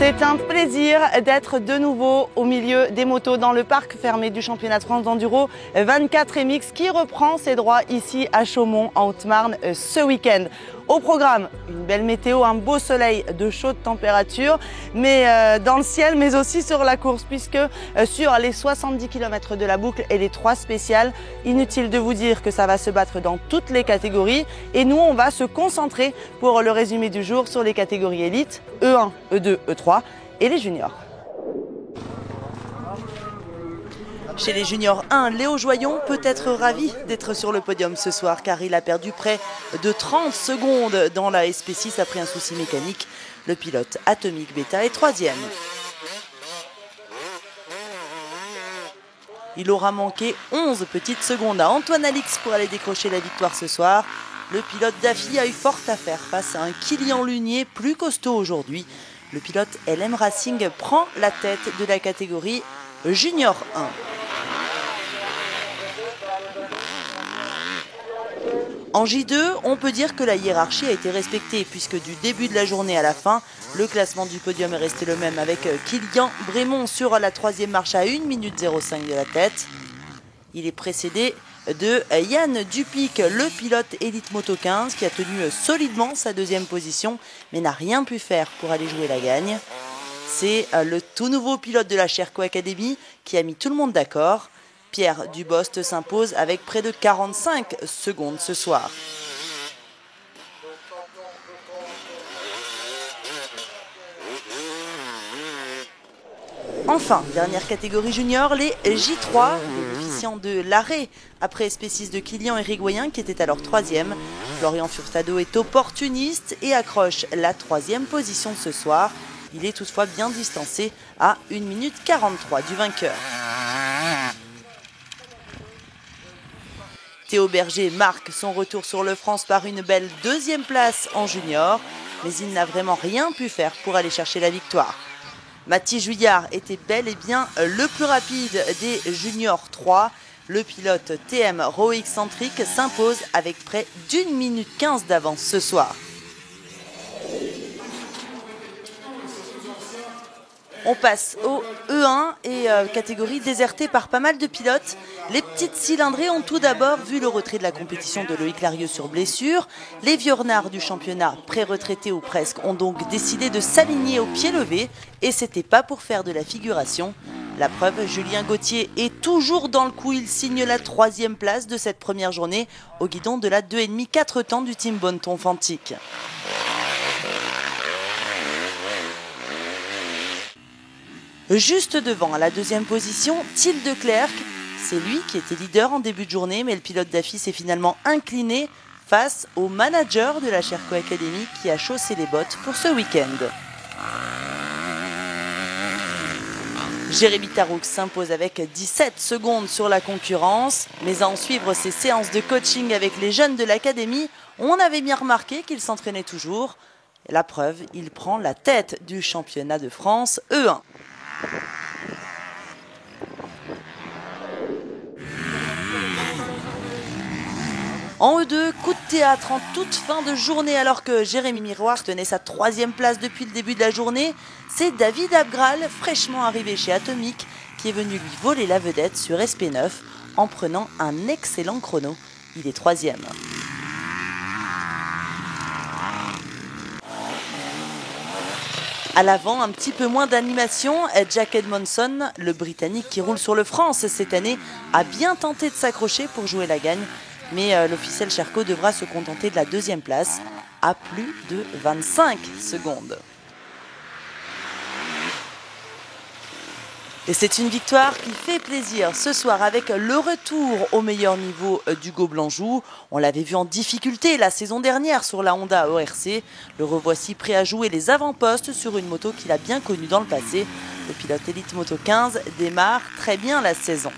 C'est un plaisir d'être de nouveau au milieu des motos dans le parc fermé du championnat de France d'enduro 24 MX qui reprend ses droits ici à Chaumont en Haute-Marne ce week-end. Au programme, une belle météo, un beau soleil de chaude température, mais dans le ciel, mais aussi sur la course, puisque sur les 70 km de la boucle et les 3 spéciales, inutile de vous dire que ça va se battre dans toutes les catégories. Et nous, on va se concentrer pour le résumé du jour sur les catégories élites, E1, E2, E3 et les juniors. Chez les juniors 1, Léo Joyon peut être ravi d'être sur le podium ce soir car il a perdu près de 30 secondes dans la SP6 après un souci mécanique. Le pilote Atomic Beta est 3e. Il aura manqué 11 petites secondes à Antoine Alix pour aller décrocher la victoire ce soir. Le pilote Daffy a eu fort à faire face à un Kilian Lunier plus costaud aujourd'hui. Le pilote LM Racing prend la tête de la catégorie Junior 1. En J2, on peut dire que la hiérarchie a été respectée puisque du début de la journée à la fin, le classement du podium est resté le même avec Kilian Brémond sur la 3e marche à 1 minute 05 de la tête. Il est précédé de Yann Dupic, le pilote Elite Moto 15 qui a tenu solidement sa 2e position mais n'a rien pu faire pour aller jouer la gagne. C'est le tout nouveau pilote de la Sherco Academy qui a mis tout le monde d'accord. Pierre Dubost s'impose avec près de 45 secondes ce soir. Enfin, dernière catégorie junior, les J3, bénéficiant de l'arrêt après SP6 de Kilian et Rigoyen qui était alors 3e. Florian Furtado est opportuniste et accroche la 3e position ce soir. Il est toutefois bien distancé à 1 minute 43 du vainqueur. Théo Berger marque son retour sur le France par une belle 2e place en junior, mais il n'a vraiment rien pu faire pour aller chercher la victoire. Mathis Juillard était bel et bien le plus rapide des juniors 3. Le pilote TM Roic Centric s'impose avec près d'1 minute 15 d'avance ce soir. On passe au E1 et catégorie désertée par pas mal de pilotes. Les petites cylindrées ont tout d'abord vu le retrait de la compétition de Loïc Larieux sur blessure. Les vieux renards du championnat, pré-retraités ou presque, ont donc décidé de s'aligner au pied levé. Et c'était pas pour faire de la figuration. La preuve, Julien Gauthier est toujours dans le coup. Il signe la 3e place de cette première journée au guidon de la 2,5 4 temps du team Bonneton Fantique. Juste devant, à la 2e position, Thiel de Clercq. C'est lui qui était leader en début de journée, mais le pilote Daffy s'est finalement incliné face au manager de la Sherco Academy qui a chaussé les bottes pour ce week-end. Jérémy Taroux s'impose avec 17 secondes sur la concurrence, mais à en suivre ses séances de coaching avec les jeunes de l'académie, on avait bien remarqué qu'il s'entraînait toujours. La preuve, il prend la tête du championnat de France E1. En E2, coup de théâtre en toute fin de journée alors que Jérémy Miroir tenait sa 3e place depuis le début de la journée. C'est David Abgral, fraîchement arrivé chez Atomic, qui est venu lui voler la vedette sur SP9 en prenant un excellent chrono. Il est 3e. À l'avant, un petit peu moins d'animation, Jack Edmondson, le Britannique qui roule sur le France cette année, a bien tenté de s'accrocher pour jouer la gagne. Mais l'officiel Sherco devra se contenter de la 2e place à plus de 25 secondes. Et c'est une victoire qui fait plaisir ce soir avec le retour au meilleur niveau d'Hugo Blanjou. On l'avait vu en difficulté la saison dernière sur la Honda ORC. Le revoici prêt à jouer les avant-postes sur une moto qu'il a bien connue dans le passé. Le pilote Elite Moto 15 démarre très bien la saison.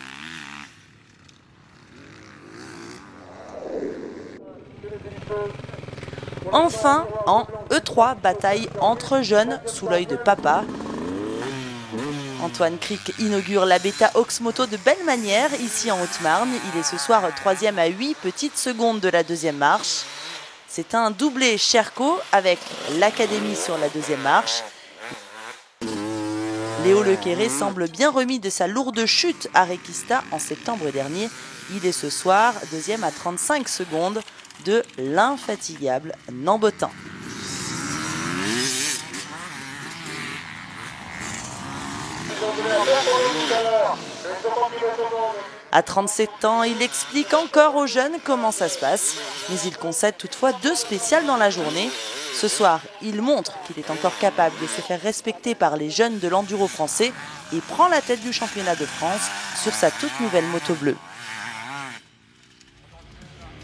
Enfin, en E3, bataille entre jeunes sous l'œil de papa. Antoine Cric inaugure la Beta Oxmoto de belle manière ici en Haute-Marne. Il est ce soir 3e à 8 petites secondes de la 2e marche. C'est un doublé Sherco avec l'Académie sur la 2e marche. Léo Lequéré semble bien remis de sa lourde chute à Requista en septembre dernier. Il est ce soir deuxième à 35 secondes de l'infatigable Nambotin. À 37 ans, il explique encore aux jeunes comment ça se passe, mais il concède toutefois 2 spéciales dans la journée. Ce soir, il montre qu'il est encore capable de se faire respecter par les jeunes de l'enduro français et prend la tête du championnat de France sur sa toute nouvelle moto bleue.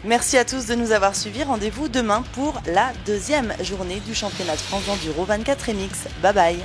Merci à tous de nous avoir suivis. Rendez-vous demain pour la 2e journée du championnat de France d'enduro 24 MX. Bye bye.